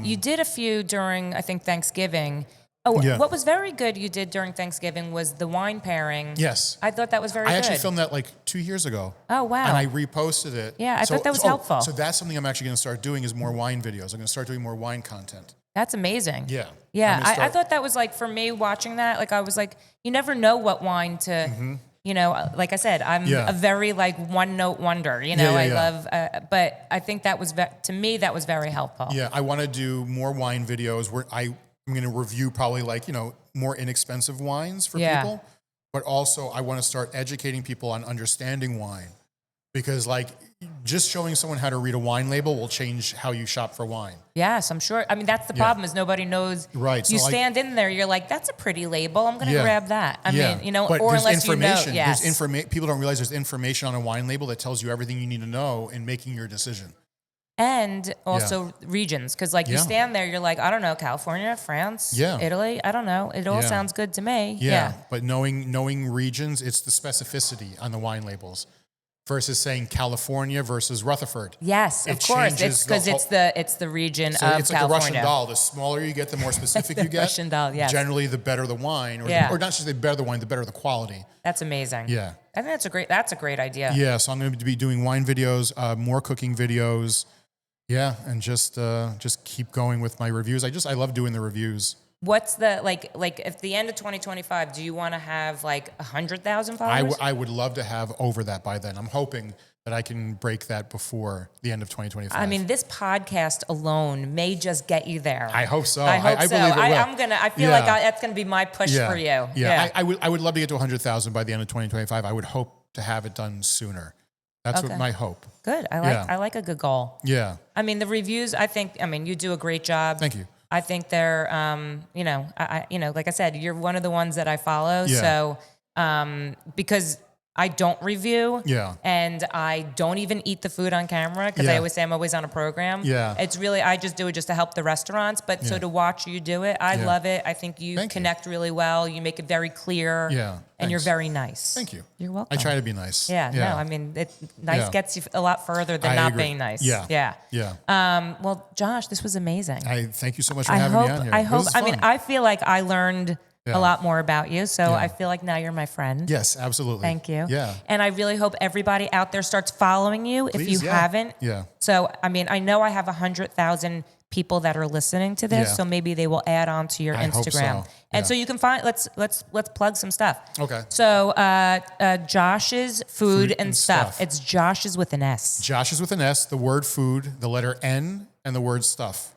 You did a few during, I think, Thanksgiving. Oh, what was very good you did during Thanksgiving was the wine pairing. Yes. I thought that was very good. I actually filmed that like 2 years ago. Oh, wow. And I reposted it. Yeah, I thought that was helpful. So that's something I'm actually going to start doing is more wine videos. I'm going to start doing more wine content. That's amazing. Yeah. Yeah, I thought that was like, for me watching that, like I was like, you never know what wine to, you know, like I said, I'm a very like one-note wonder, you know, I love, but I think that was, to me, that was very helpful. Yeah, I want to do more wine videos where I'm going to review probably like, you know, more inexpensive wines for people, but also I want to start educating people on understanding wine because like just showing someone how to read a wine label will change how you shop for wine. Yes, I'm sure. I mean, that's the problem is nobody knows. Right. You stand in there, you're like, that's a pretty label. I'm going to grab that. I mean, you know, but or unless you know. Yes. People don't realize there's information on a wine label that tells you everything you need to know in making your decision. And also regions, because like you stand there, you're like, I don't know, California, France, Italy, I don't know. It all sounds good to me. Yeah. But knowing regions, it's the specificity on the wine labels versus saying California versus Rutherford. Yes, of course. It's because it's the region of California. It's like the Russian doll. The smaller you get, the more specific you get. Russian doll, yes. Generally, the better the wine, or not just the better the wine, the better the quality. That's amazing. Yeah. I think that's a great idea. Yeah, so I'm going to be doing wine videos, more cooking videos. Yeah, and just keep going with my reviews. I love doing the reviews. What's the like at the end of 2025? Do you want to have like 100,000 followers? I would love to have over that by then. I'm hoping that I can break that before the end of 2025. I mean, this podcast alone may just get you there. I hope so. I hope so. Believe it will. I feel like that's gonna be my push for you. Yeah. I would love to get to 100,000 by the end of 2025. I would hope to have it done sooner. That's what my hope. Good. I like a good goal. Yeah. I mean, the reviews, you do a great job. Thank you. I think they're, like I said, you're one of the ones that I follow. Yeah. So, because I don't review. Yeah. And I don't even eat the food on camera because I always say I'm always on a program. Yeah. It's really, I just do it just to help the restaurants. But so to watch you do it, I love it. I think you connect really well. You make it very clear. Yeah. And you're very nice. Thank you. You're welcome. I try to be nice. Yeah. No, I mean, nice gets you a lot further than not being nice. Yeah. Yeah. Yeah. Well, Josh, this was amazing. I thank you so much for having me on here. I feel like I learned a lot more about you. So I feel like now you're my friend. Yes, absolutely. Thank you. Yeah. And I really hope everybody out there starts following you if you haven't. Yeah. So, I mean, I know I have 100,000 people that are listening to this, so maybe they will add on to your Instagram. Hope so. And so you can find, let's plug some stuff. Okay. So, Josh's Food and Stuff. It's Josh's with an S. Josh's with an S, the word food, the letter N, and the word stuff.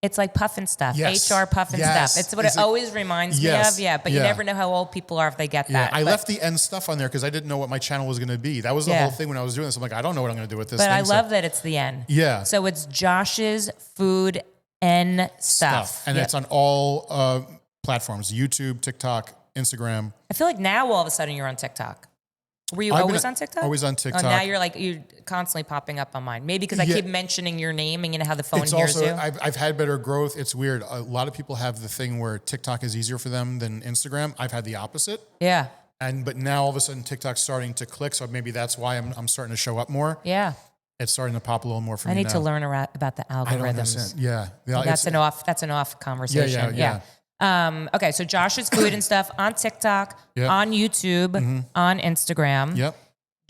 It's like puffin stuff, yes. HR puffin stuff. It's what it always reminds me of. Yeah, but you never know how old people are if they get that. I left the N stuff on there because I didn't know what my channel was going to be. That was the whole thing when I was doing this. I'm like, I don't know what I'm going to do with this. But I love that it's the N. Yeah. So it's Josh's Food and Stuff. And it's on all platforms, YouTube, TikTok, Instagram. I feel like now all of a sudden you're on TikTok. Were you always on TikTok? Always on TikTok. Oh, now you're constantly popping up on mine. Maybe because I keep mentioning your name and you know how the phone hears you. I've had better growth. It's weird. A lot of people have the thing where TikTok is easier for them than Instagram. I've had the opposite. Yeah. But now all of a sudden TikTok's starting to click. So maybe that's why I'm starting to show up more. Yeah. It's starting to pop a little more for me now. I need to learn about the algorithms. I don't understand. Yeah. Well, that's an off conversation. Yeah. Okay. So Josh's Food and Stuff on TikTok, on YouTube, on Instagram. Yep.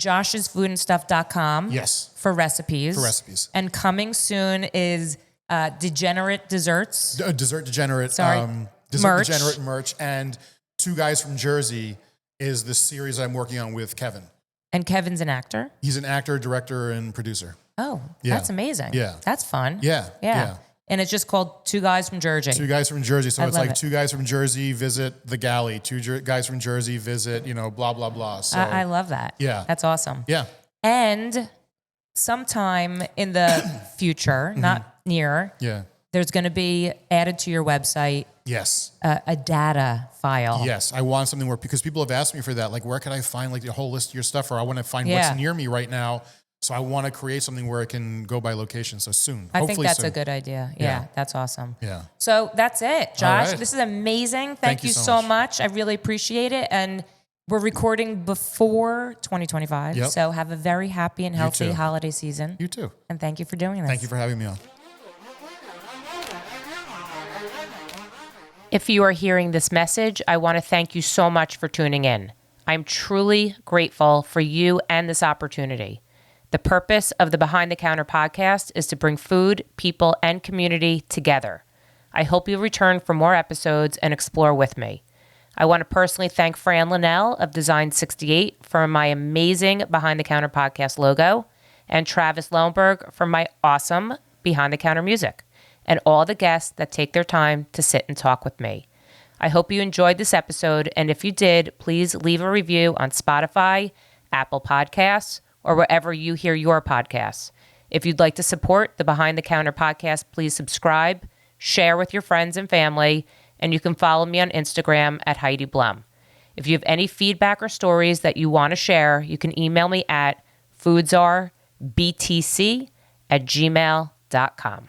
josh'sfoodandstuff.com. Yes. For recipes. For recipes. And coming soon is Degenerate Desserts. Dessert Degenerate. Sorry. Dessert Degenerate merch. And Two Guys from Jersey is the series I'm working on with Kevin. And Kevin's an actor? He's an actor, director, and producer. Oh, that's amazing. Yeah. That's fun. Yeah. And it's just called Two Guys from Jersey. Two Guys from Jersey. So I it's love like it. Two Guys from Jersey visit the galley. Guys from Jersey visit, blah, blah, blah. So I love that. Yeah. That's awesome. Yeah. And sometime in the future, not near, Yeah. there's going to be added to your website Yes. a data file. Yes. I want something because people have asked me for that. Like, where can I find like the whole list of your stuff? Or I want to find what's near me right now. So I want to create something where it can go by location. So soon. I think that's soon. a good idea. Yeah, that's awesome. Yeah. So that's it, Josh. right. This is amazing. Thank you you so so much. I really appreciate it. And we're recording before 2025. Yep. So have a very happy and healthy too. holiday season. You too. And thank you for doing this. Thank you for having me on. If you are hearing this message, I want to thank you so much for tuning in. I'm truly grateful for you and this opportunity. The purpose of the Behind the Counter podcast is to bring food, people, and community together. I hope you'll return for more episodes and explore with me. I want to personally thank Fran Linnell of Design 68 for my amazing Behind the Counter podcast logo, and Travis Lohenberg for my awesome Behind the Counter music, and all the guests that take their time to sit and talk with me. I hope you enjoyed this episode, and if you did, please leave a review on Spotify, Apple Podcasts, or wherever you hear your podcasts. If you'd like to support the Behind the Counter podcast, please subscribe, share with your friends and family, and you can follow me on Instagram at Heidi Blum. If you have any feedback or stories that you want to share, you can email me at foodsarbtc@gmail.com.